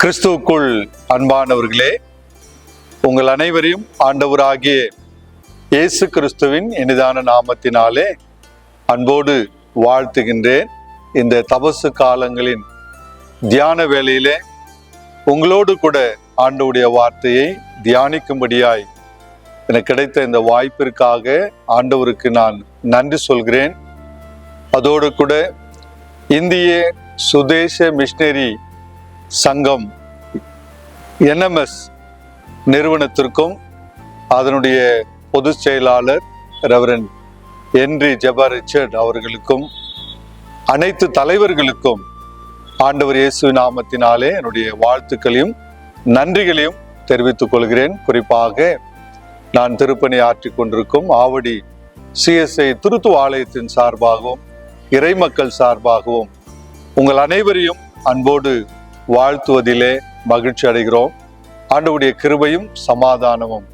கிறிஸ்துவுக்குள் அன்பானவர்களே, உங்கள் அனைவரையும் ஆண்டவராகிய இயேசு கிறிஸ்துவின் இனிதான நாமத்தினாலே அன்போடு வாழ்த்துகின்றேன். இந்த தபசு காலங்களின் தியான வேளையிலே உங்களோடு கூட ஆண்டவருடைய வார்த்தையை தியானிக்கும்படியாய் எனக்கு கிடைத்த இந்த வாய்ப்பிற்காக ஆண்டவருக்கு நான் நன்றி சொல்கிறேன். அதோடு கூட இந்திய சுதேச மிஷனரி சங்கம் NMS நிறுவனத்திற்கும் அதனுடைய பொதுச் செயலாளர் ரெவரண்ட் ஹென்றி ஜெபர் ரிச்சர்ட் அவர்களுக்கும் அனைத்து தலைவர்களுக்கும் ஆண்டவர் இயேசு நாமத்தினாலே என்னுடைய வாழ்த்துக்களையும் நன்றிகளையும் தெரிவித்துக் கொள்கிறேன். குறிப்பாக நான் திருப்பணி ஆற்றிக் கொண்டிருக்கும் ஆவடி CSI திருத்துவ ஆலயத்தின் சார்பாகவும் இறைமக்கள் சார்பாகவும் உங்கள் அனைவரையும் அன்போடு வாழ்த்துவதிலே மகிழ்ச்சி அடைகிறோம். ஆண்டவருடைய கிருபையும் சமாதானமும்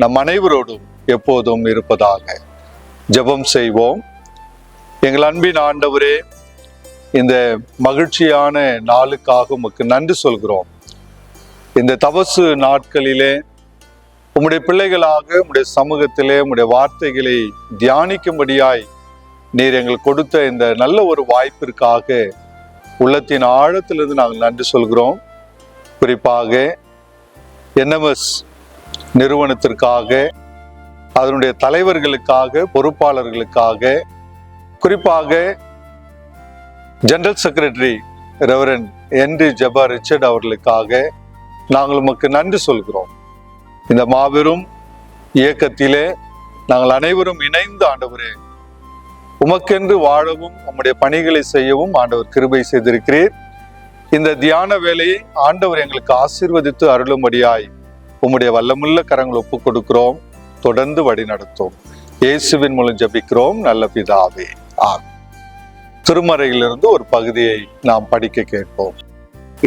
நம் அனைவரோடும் எப்போதும் இருப்பதாக. ஜெபம் செய்வோம். எங்கள் அன்பின் ஆண்டவரே, இந்த மகிழ்ச்சியான நாளுக்காக உமக்கு நன்றி சொல்கிறோம். இந்த தபசு நாட்களிலே உம்முடைய பிள்ளைகளாக உம்முடைய சமூகத்திலே உம்முடைய வார்த்தைகளை தியானிக்கும்படியாய் நீர் எங்களுக்கு கொடுத்த இந்த நல்ல ஒரு வாய்ப்பிற்காக உள்ளத்தின் ஆழத்திலிருந்து நாங்கள் நன்றி சொல்கிறோம். குறிப்பாக NMS நிறுவனத்திற்காக, அதனுடைய தலைவர்களுக்காக, பொறுப்பாளர்களுக்காக, குறிப்பாக general secretary reverend Henry Jeber Richard அவர்களுக்காக நாங்கள் உமக்கு நன்றி சொல்கிறோம். இந்த மாபெரும் இயக்கத்திலே நாங்கள் அனைவரும் இணைந்து ஆண்டவரே உமக்கென்று வாழவும் உம்முடைய பணிகளை செய்யவும் ஆண்டவர் கிருபை செய்திருக்கிறீர். இந்த தியான வேலையை ஆண்டவர் எங்களுக்கு ஆசீர்வதித்து அருளும்படியாய் உம்முடைய வல்லமுள்ள கரங்கள் ஒப்புக் கொடுக்கிறோம். தொடர்ந்து வழி நடத்தும். இயேசுவின் மூலம் ஜெபிக்கிறோம் நல்ல பிதாவே, ஆமென். திருமறையிலிருந்து ஒரு பகுதியை நாம் படிக்க கேட்போம்.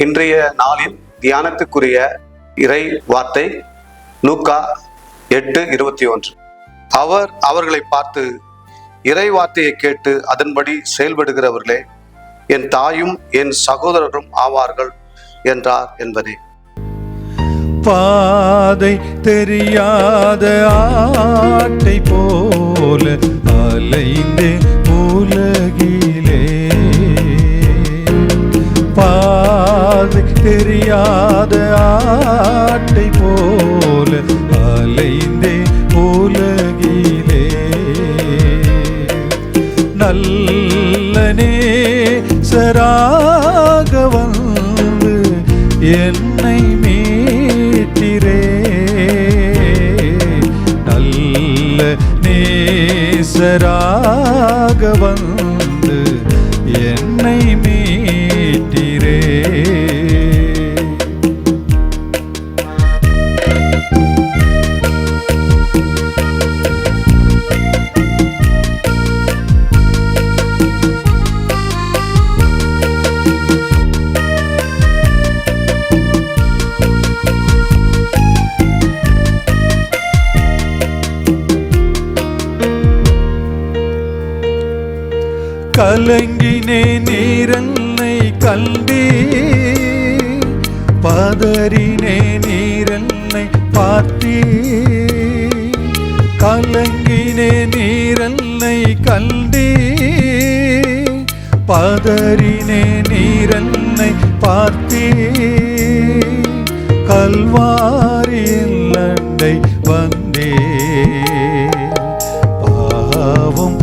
இன்றைய நாளின் தியானத்துக்குரிய இறை வார்த்தை லூக்கா 8:21. அவர் அவர்களை பார்த்து, இறை வார்த்தையை கேட்டு அதன்படி செயல்படுகிறவர்களே என் தாயும் என் சகோதரரும் ஆவார்கள் என்றார் என்பதே. பாதை தெரியாத ஆட்டை போல அலைந்தே உலகிலே, பாதை தெரியாத ஆட்டை போல அலைந்தே உலகிலே, நல்ல நேசராக வந்து என்னை மீட்டிரே, நல்ல நேசராக வந்து என்னை மீட்டிரே. கலங்கினே நீரன்னை கல்வி, பதறினே நீரன்னை பார்த்தீ, கலங்கினே நீரன்னை கல்வி, பதறினே நீரன்னை பார்த்தீ, கல்வாரியில் அண்டை வந்தே, பாவம்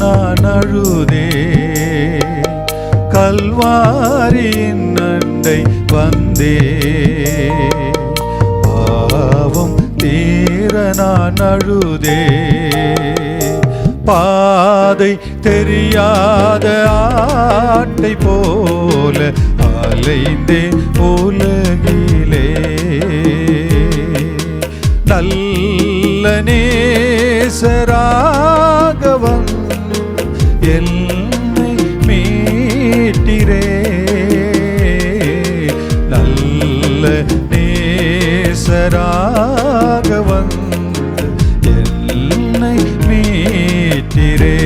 நான் அழுதே, கல்வாரியின் அண்டை வந்தே, பாவம் தீர நான் அழுதே, பாதை தெரியாத ஆட்டை போல அலைந்தே உலகிலே, நல்ல நேசராக வந்து என்னை மீட்டிரே, நல்ல நேசராக வந்து என்னை மீட்டிரே.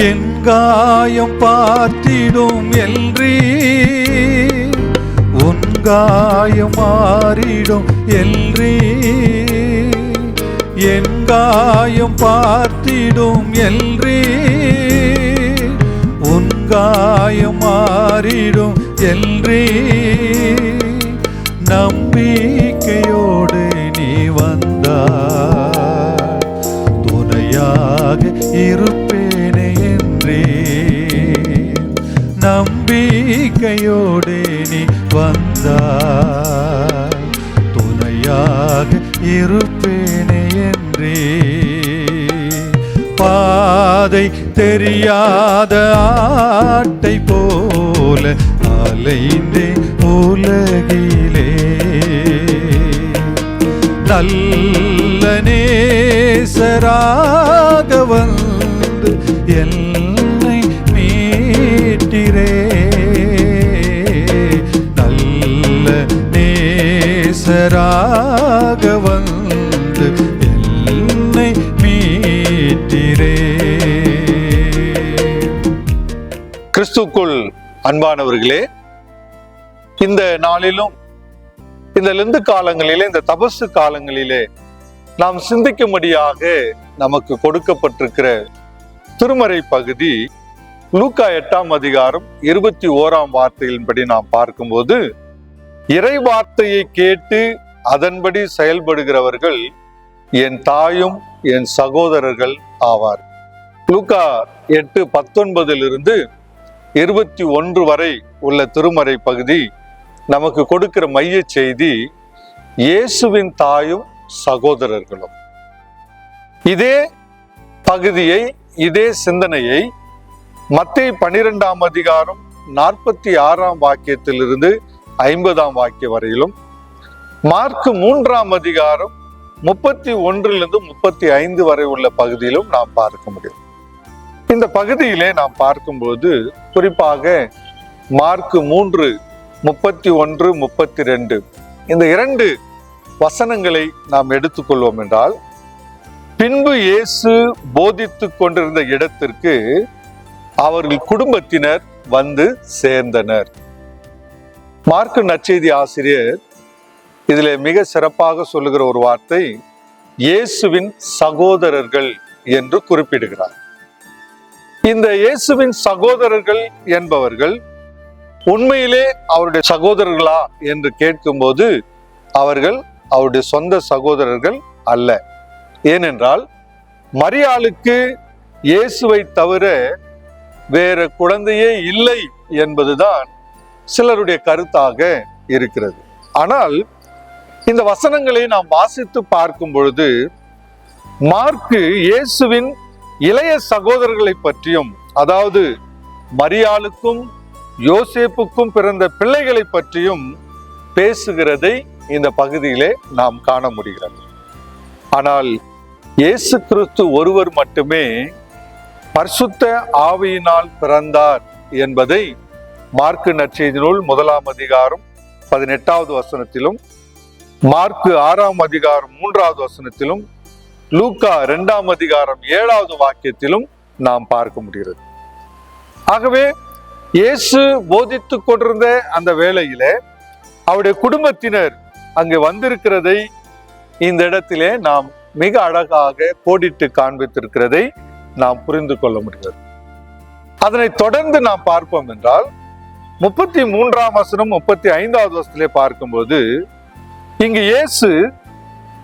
என் காயம் பார்த்திடும் எல்றி, உன் காயம் மாறிடும் எல்றி. என் காயம் பார்த்திடும் எல்றி, உன் காயம் மாறிடும் எல்றி. நம்பிக்கையோடு நீ வந்தாய், துணையாக இருப்பேனே என்றே. நம்பிக்கையோடு நீ வந்தாய், துணையாக இருப்பேனே என்றே. பாதை தெரியாத ஆட்டை போல அலைந்தே உலகிலே, நல்ல நேசராக வந்து என்னை மீட்டிரே. நல்ல நேசராக வந்து என்னை மீட்டிரே. கிறிஸ்துக்குள் அன்பானவர்களே, இந்த நாளிலும் இந்த லெந்து காலங்களிலே, இந்த தபசு காலங்களிலே நாம் சிந்திக்கும்படியாக நமக்கு கொடுக்கப்பட்டிருக்கிற திருமறை பகுதி லூக்கா 8ஆம் அதிகாரம் 21ஆம் வார்த்தையின்படி நாம் பார்க்கும்போது, இறை வார்த்தையை கேட்டு அதன்படி செயல்படுகிறவர்கள் என் தாயும் என் சகோதரர்கள் ஆவார். லூக்கா 8:19 21 வரை உள்ள திருமறை பகுதி நமக்கு கொடுக்கிற மைய செய்தி இயேசுவின் தாயும் சகோதரர்களும். இதே பகுதியை, இதே சிந்தனையை மத்தேயு 12ஆம் அதிகாரம் 46ஆம் வாக்கியத்திலிருந்து 50ஆம் வாக்கியம் வரையிலும், மார்க்கு 3ஆம் அதிகாரம் 31 35 வரை உள்ள பகுதியிலும் நாம் பார்க்க முடியும். இந்த பகுதியிலே நாம் பார்க்கும்போது குறிப்பாக மார்க்கு 3:31, 32 இந்த 2 வசனங்களை நாம் எடுத்துக்கொள்வோம் என்றால், பின்பு இயேசு போதித்துக் கொண்டிருந்த இடத்திற்கு அவர்கள் குடும்பத்தினர் வந்து சேர்ந்தனர். மார்க்கு நற்செய்தி ஆசிரியர் இதிலே மிக சிறப்பாக சொல்லுகிற ஒரு வார்த்தை இயேசுவின் சகோதரர்கள் என்று குறிப்பிடுகிறார். இந்த இயேசுவின் சகோதரர்கள் என்பவர்கள் உண்மையிலே அவருடைய சகோதரர்களா என்று கேட்கும்போது அவர்கள் அவருடைய சொந்த சகோதரர்கள் அல்ல. ஏனென்றால் மரியாளுக்கு இயேசுவை தவிர வேற குழந்தையே இல்லை என்பதுதான் சிலருடைய கருத்தாக இருக்கிறது. ஆனால் இந்த வசனங்களை நாம் வாசித்து பார்க்கும் பொழுது மார்க்கு இயேசுவின் இளைய சகோதரர்களை பற்றியும், அதாவது மரியாளுக்கும் யோசேப்புக்கும் பிறந்த பிள்ளைகளை பற்றியும் பேசுகிறதை இந்த பகுதியிலே நாம் காண முடிகிறது. ஆனால் இயேசு கிறிஸ்து ஒருவர் மட்டுமே பரிசுத்த ஆவியினால் பிறந்தார் என்பதை மார்க்கு நற்செய்தி நூல் 1ஆம் அதிகாரம் 18வது வசனத்திலும், மார்க்கு 6ஆம் அதிகாரம் 3வது வசனத்திலும், லூக்கா 2ஆம் அதிகாரம் 7வது வாக்கியத்திலும் நாம் பார்க்க முடிகிறது. ஆகவே இயேசு போதித்துக் கொண்டிருந்த அந்த வேளையிலே அவருடைய குடும்பத்தினர் அங்கு வந்திருக்கிறதை இந்த இடத்திலே நாம் மிக அழகாக கோடிட்டு காண்பித்திருக்கிறதை நாம் புரிந்து கொள்ள முடிகிறது. அதனை தொடர்ந்து நாம் பார்ப்போம் என்றால் 33ஆம் வசனம் 35வது வசனத்திலே பார்க்கும்போது, இங்கு இயேசு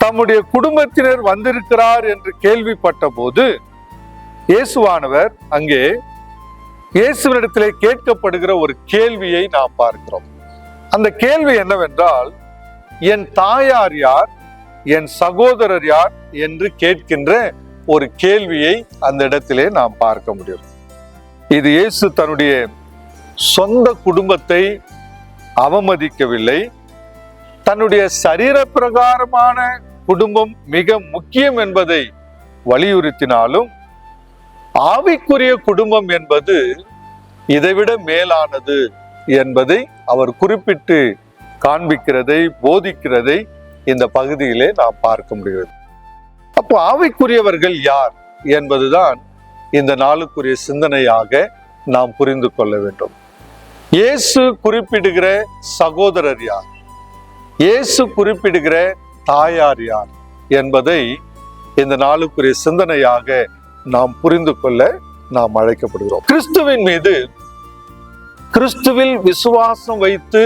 தம்முடைய குடும்பத்தினர் வந்திருக்கிறார் என்று கேள்விப்பட்ட போது இயேசுவானவர் அங்கே இயேசுவினிடத்திலே கேட்கப்படுகிற ஒரு கேள்வியை நாம் பார்க்கிறோம். அந்த கேள்வி என்னவென்றால், என் தாயார் யார், என் சகோதரர் யார் என்று கேட்கின்ற ஒரு கேள்வியை அந்த இடத்திலே நாம் பார்க்க முடியும். இது இயேசு தன்னுடைய சொந்த குடும்பத்தை அவமதிக்கவில்லை. தன்னுடைய சரீர பிரகாரமான குடும்பம் மிக முக்கியம் என்பதை வலியுறுத்தினாலும் ஆவிக்குரிய குடும்பம் என்பது இதைவிட மேலானது என்பதை அவர் குறிப்பிட்டு காண்பிக்கிறதை, போதிக்கிறதை இந்த பகுதியிலே நாம் பார்க்க முடிகிறது. அப்போ ஆவிக்குரியவர்கள் யார் என்பதுதான் இந்த நாளுக்குரிய சிந்தனையாக நாம் புரிந்து கொள்ள வேண்டும். இயேசு குறிப்பிடுகிற சகோதரர் யார், இயேசு குறிப்பிடுகிற தாயார் யார் என்பதை இந்த நாளுக்குரிய சிந்தனையாக நாம் புரிந்து கொள்ள நாம் அழைக்கப்படுகிறோம். கிறிஸ்துவின் மீது, கிறிஸ்துவில் விசுவாசம் வைத்து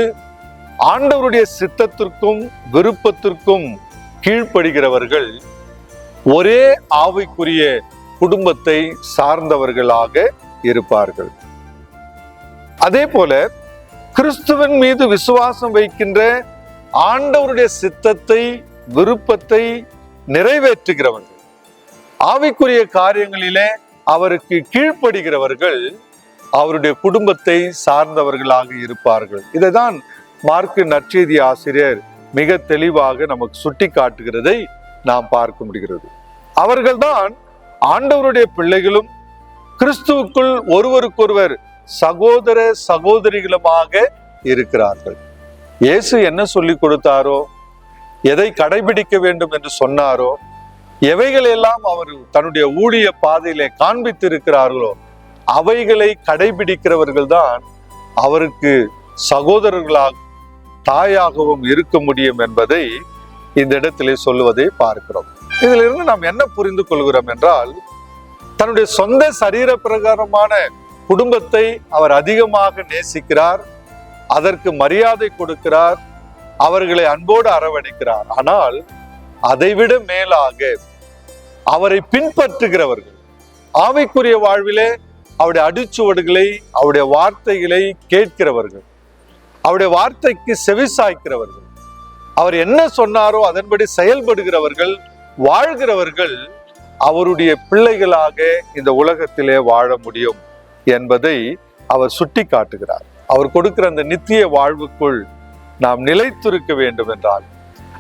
ஆண்டவருடைய சித்தத்திற்கும் விருப்பத்திற்கும் கீழ்ப்படுகிறவர்கள் ஒரே ஆவிக்குரிய குடும்பத்தை சார்ந்தவர்களாக இருப்பார்கள். அதே போல கிறிஸ்துவின் மீது விசுவாசம் வைக்கின்ற ஆண்டவருடைய சித்தத்தை விருப்பத்தை நிறைவேற்றுகிறவர்கள், ஆவிக்குரிய காரியங்களிலே அவருக்கு கீழ்ப்படுகிறவர்கள் அவருடைய குடும்பத்தை சார்ந்தவர்களாக இருப்பார்கள். இதைதான் மார்க்கு நற்செய்தி ஆசிரியர் மிக தெளிவாக நமக்கு சுட்டி காட்டுகிறதை நாம் பார்க்க முடிகிறது. அவர்கள்தான் ஆண்டவருடைய பிள்ளைகளும் கிறிஸ்துவுக்குள் ஒருவருக்கொருவர் சகோதர சகோதரிகளுமாக இருக்கிறார்கள். இயேசு என்ன சொல்லி கொடுத்தாரோ, எதை கடைபிடிக்க வேண்டும் என்று சொன்னாரோ, எவைகளெல்லாம் அவர் தன்னுடைய ஊழிய பாதையிலே காண்பித்திருக்கிறார்களோ அவைகளை கடைபிடிக்கிறவர்கள் தான் அவருக்கு சகோதரர்களாக தாயாகவும் இருக்க முடியும் என்பதை இந்த இடத்திலே சொல்லுவதை பார்க்கிறோம். இதிலிருந்து நாம் என்ன புரிந்து கொள்கிறோம் என்றால், தன்னுடைய சொந்த சரீர பிரகாரமான குடும்பத்தை அவர் அதிகமாக நேசிக்கிறார், அதற்கு மரியாதை கொடுக்கிறார், அவர்களை அன்போடு அரவணைக்கிறார். ஆனால் அதைவிட மேலாக அவரை பின்பற்றுகிறவர்கள், ஆவிக்குரிய வாழ்விலே அவருடைய அடிச்சுவடுகளை, அவருடைய வார்த்தைகளை கேட்கிறவர்கள், அவருடைய வார்த்தைக்கு செவிசாய்க்கிறவர்கள், அவர் என்ன சொன்னாரோ அதன்படி செயல்படுகிறவர்கள், வாழ்கிறவர்கள் அவருடைய பிள்ளைகளாக இந்த உலகத்திலே வாழ முடியும் என்பதை அவர் சுட்டி காட்டுகிறார். அவர் கொடுக்கிற அந்த நித்திய வாழ்வுக்குள் நாம் நிலைத்திருக்க வேண்டும் என்றால்,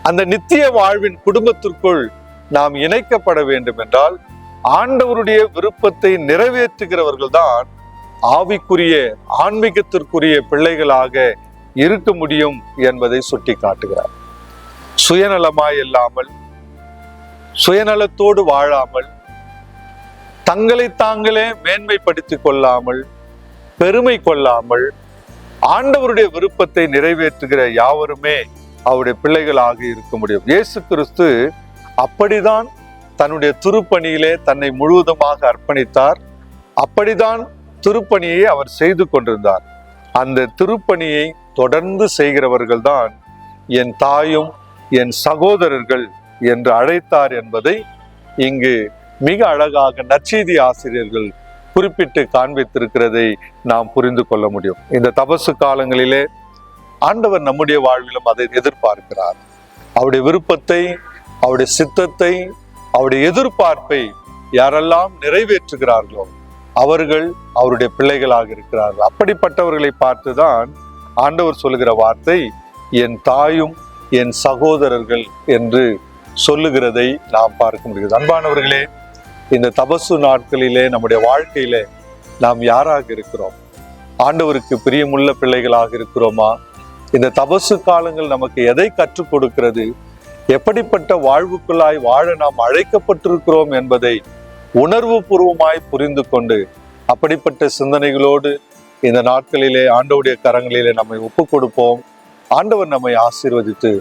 அந்த நித்திய வாழ்வின் குடும்பத்திற்குள் நாம் இணைக்கப்பட வேண்டும் என்றால், ஆண்டவருடைய விருப்பத்தை நிறைவேற்றுகிறவர்கள் தான் ஆவிக்குரிய ஆன்மீகத்திற்குரிய பிள்ளைகளாக இருக்க முடியும் என்பதை சுட்டி காட்டுகிறார். சுயநலமாய் இல்லாமல், சுயநலத்தோடு வாழாமல், தங்களை தாங்களே மேன்மைப்படுத்திக் கொள்ளாமல், பெருமை கொள்ளாமல், ஆண்டவருடைய விருப்பத்தை நிறைவேற்றுகிற யாவருமே அவருடைய பிள்ளைகளாக இருக்க முடியும். இயேசு கிறிஸ்து அப்படிதான் தன்னுடைய திருப்பணியிலே தன்னை முழுவதுமாக அர்ப்பணித்தார். அப்படிதான் திருப்பணியை அவர் செய்து கொண்டிருந்தார். அந்த திருப்பணியை தொடர்ந்து செய்கிறவர்கள் தான் என் தாயும் என் சகோதரர்கள் என்று அழைத்தார் என்பதை இங்கு மிக அழகாக நற்செய்தி ஆசிரியர்கள் குறிப்பிட்டு காண்பித்திருக்கிறதை நாம் புரிந்து கொள்ள முடியும். இந்த தபசு காலங்களிலே ஆண்டவர் நம்முடைய வாழ்விலும் அதை எதிர்பார்க்கிறார். அவருடைய விருப்பத்தை, அவருடைய சித்தத்தை, அவருடைய எதிர்பார்ப்பை யாரெல்லாம் நிறைவேற்றுகிறார்களோ அவர்கள் அவருடைய பிள்ளைகளாக இருக்கிறார்கள். அப்படிப்பட்டவர்களை பார்த்துதான் ஆண்டவர் சொல்லுகிற வார்த்தை என் தாயும் என் சகோதரர்கள் என்று சொல்லுகிறதை நாம் பார்க்க முடிகிறது. அன்பானவர்களே, இந்த தபசு நாட்களிலே நம்முடைய வாழ்க்கையிலே நாம் யாராக இருக்கிறோம்? ஆண்டவருக்கு பிரியமுள்ள பிள்ளைகளாக இருக்கிறோமா? இந்த தபசு காலங்கள் நமக்கு எதை கற்றுக் கொடுக்கிறது? எப்படிப்பட்ட வாழ்வுக்குள்ளாய் வாழ நாம் அழைக்கப்பட்டிருக்கிறோம் என்பதை உணர்வு பூர்வமாய் புரிந்து கொண்டு அப்படிப்பட்ட சிந்தனைகளோடு இந்த நாட்களிலே ஆண்டவருடைய கரங்களிலே நம்மை ஒப்பு கொடுப்போம். ஆண்டவர் நம்மை ஆசீர்வதித்து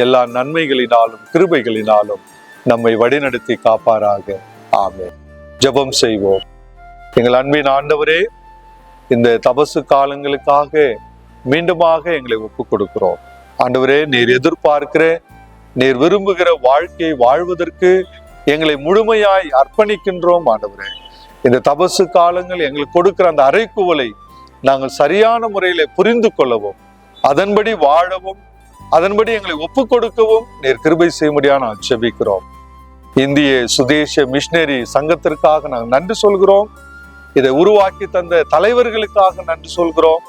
எல்லா நன்மைகளினாலும் கிருபைகளினாலும் நம்மை வழிநடத்தி காப்பாராக. ஆமென். ஜெபம் செய்வோம். எங்கள் அன்பின் ஆண்டவரே, இந்த தபசு காலங்களுக்காக மீண்டுமாக எங்களை ஒப்பு கொடுக்கிறோம். ஆண்டவரே, நீர் எதிர்பார்க்கிற, நீர் விரும்புகிற வாழ்க்கையை வாழ்வதற்கு எங்களை முழுமையாய் அர்ப்பணிக்கின்றோம். ஆண்டவரே, இந்த தபசு காலங்கள் எங்களுக்கு கொடுக்கிற அந்த அறைகூவலை நாங்கள் சரியான முறையில புரிந்து கொள்ளவும், அதன்படி வாழவும், அதன்படி எங்களை ஒப்பு கொடுக்கவும் நீர் கிருபை செய்யும்படியாக நான் ஜெபிக்கிறோம். இந்திய சுதேச மிஷனரி சங்கத்திற்காக நாங்கள் நன்றி சொல்கிறோம். இதை உருவாக்கி தந்த தலைவர்களுக்காக நன்றி சொல்கிறோம்.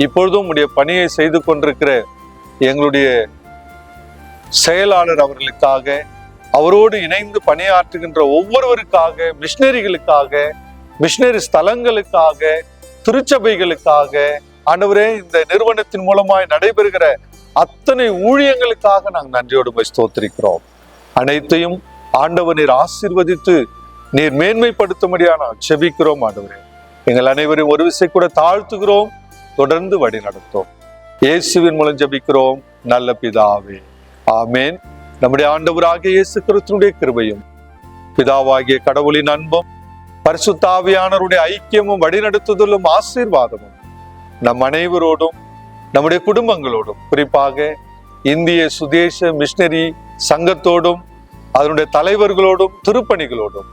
இப்பொழுதும் உடைய பணியை செய்து கொண்டிருக்கிற எங்களுடைய செயலாளர் அவர்களுக்காக, அவரோடு இணைந்து பணியாற்றுகின்ற ஒவ்வொருவருக்காக, மிஷனரிகளுக்காக, மிஷனரி ஸ்தலங்களுக்காக, திருச்சபைகளுக்காக, ஆண்டவரே, இந்த நிறுவனத்தின் மூலமாய் நடைபெறுகிற அத்தனை ஊழியங்களுக்காக நாங்கள் நன்றியோடு ஸ்தோத்திரிக்கிறோம். அனைத்தையும் ஆண்டவர் நீர் ஆசீர்வதித்து நீர் மேன்மைப்படுத்தும்படியான செபிக்கிறோம் ஆண்டவரே. எங்கள் அனைவரையும் ஒரு விசை கூட தாழ்த்துகிறோம், தொடர்ந்து வழி நடத்தும். இயேசுவின் மூலம் ஜெபிக்கிறோம் நல்ல பிதாவே, ஆமேன். நம்முடைய ஆண்டவராகிய இயேசு கிறிஸ்துவினுடைய கிருபையும் பிதாவாகிய கடவுளின் அன்பும் பரிசுத்த ஆவியானவருடைய ஐக்கியமும் வழிநடத்துதலும் ஆசீர்வாதமும் நம் அனைவரோடும் நம்முடைய குடும்பங்களோடும், குறிப்பாக இந்திய சுதேச மிஷனரி சங்கத்தோடும் அதனுடைய தலைவர்களோடும் திருப்பணிகளோடும்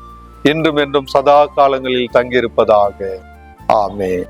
இன்றும் என்றும் சதா காலங்களில் தங்கியிருப்பதாக. ஆமென்.